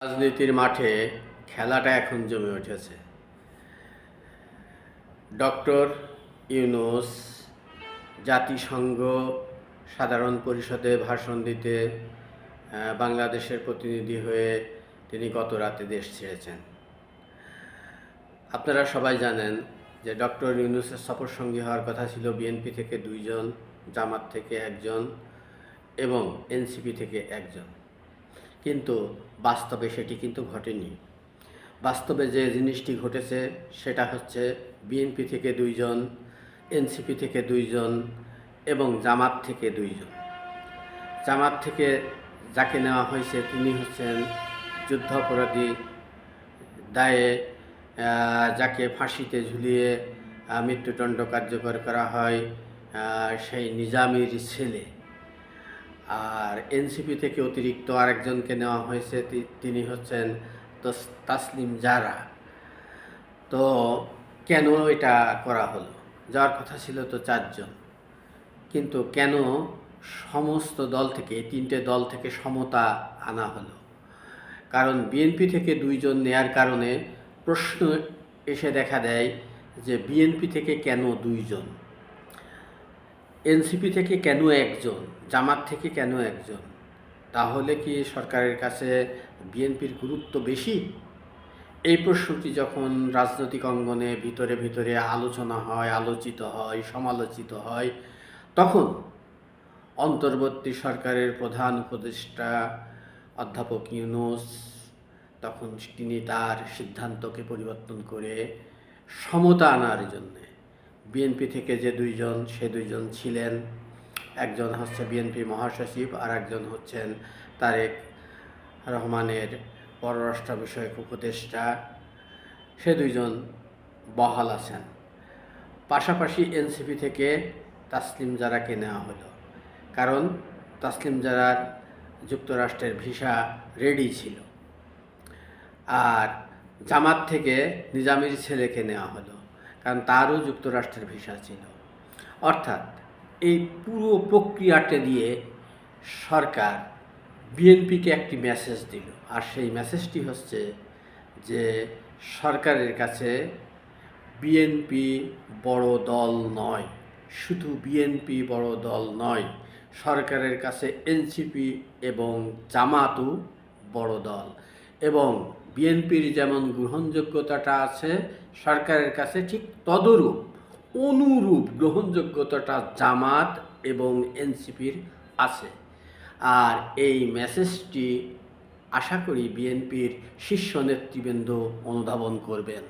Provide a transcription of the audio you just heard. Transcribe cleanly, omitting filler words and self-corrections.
রাজনীতির মাঠে খেলাটা এখন জমে উঠেছে। ডক্টর ইউনূস জাতিসংঘ সাধারণ পরিষদে ভাষণ দিতে বাংলাদেশের প্রতিনিধি হয়ে তিনি গত রাতে দেশ ছেড়েছেন। আপনারা সবাই জানেন যে ডক্টর ইউনূসের সফরসঙ্গী হওয়ার কথা ছিল বিএনপি থেকে 2 জন, জামাত থেকে 1 জন এবং এনসিপি থেকে 1 জন। কিন্তু বাস্তবে সেটি কিন্তু ঘটেনি। বাস্তবে যে জিনিসটি ঘটেছে সেটা হচ্ছে বিএনপি থেকে 2 জন, এনসিপি থেকে 2 জন এবং জামাত থেকে 2 জন। জামাত থেকে যাকে নেওয়া হয়েছে তিনি হচ্ছেন যুদ্ধাপরাধী দায়ে যাকে ফাঁসিতে ঝুলিয়ে মৃত্যুদণ্ড কার্যকর করা হয়, সেই নিজামীর ছেলে। আর এনসিপি থেকে অতিরিক্ত আরেকজনকে নেওয়া হয়েছে, তিনি হচ্ছেন তাসলিম জারা। তো কেন এটা করা হলো? যাওয়ার কথা ছিল তো 4 জন, কিন্তু কেন সমস্ত দল থেকে, 3টে দল থেকে সমতা আনা হলো? কারণ বিএনপি থেকে 2 জন নেয়ার কারণে প্রশ্ন এসে দেখা দেয় যে বিএনপি থেকে কেন 2 জন, এনসিপি থেকে কেন 1 জন, জামাত থেকে কেন 1 জন? তাহলে কি সরকারের কাছে বিএনপির গুরুত্ব বেশি? এই প্রশ্নটি যখন রাজনৈতিক অঙ্গনে ভিতরে ভিতরে আলোচনা হয়, আলোচিত হয়, সমালোচিত হয়, তখন অন্তর্বর্তী সরকারের প্রধান উপদেষ্টা অধ্যাপক ইউনূস তখন তিনি তার সিদ্ধান্তকে পরিবর্তন করে সমতা আনার জন্যে বিএনপি থেকে যে 2 জন, সে 2 জন ছিলেন, একজন হচ্ছে বিএনপি মহাসচিব আর একজন হচ্ছেন তারেক রহমানের পররাষ্ট্র বিষয়ক উপদেষ্টা, সে 2 জন বহাল আছেন। পাশাপাশি এনসিপি থেকে তাসলিম জারাকে নেওয়া হলো, কারণ তাসলিম জারার যুক্তরাষ্ট্রের ভিসা রেডি ছিল। আর জামাত থেকে নিজামীর ছেলেকে নেওয়া হলো, কারণ তারও যুক্তরাষ্ট্রের ভিসা ছিল। অর্থাৎ এই পুরো প্রক্রিয়াটা দিয়ে সরকার বিএনপিকে একটি মেসেজ দিল, আর সেই মেসেজটি হচ্ছে যে সরকারের কাছে বিএনপি বড় দল নয়, শুধু বিএনপি বড় দল নয়, সরকারের কাছে এনসিপি এবং জামাতও বড় দল, এবং বিএনপির যেমন গ্রহণযোগ্যতাটা আছে সরকারের কাছে, ঠিক তদরূপ অনুরূপ গ্রহণযোগ্যতাটা জামাত এবং এনসিপির আছে। আর এই মেসেজটি আশা করি বিএনপির শীর্ষ নেতৃবৃন্দ অনুধাবন করবেন।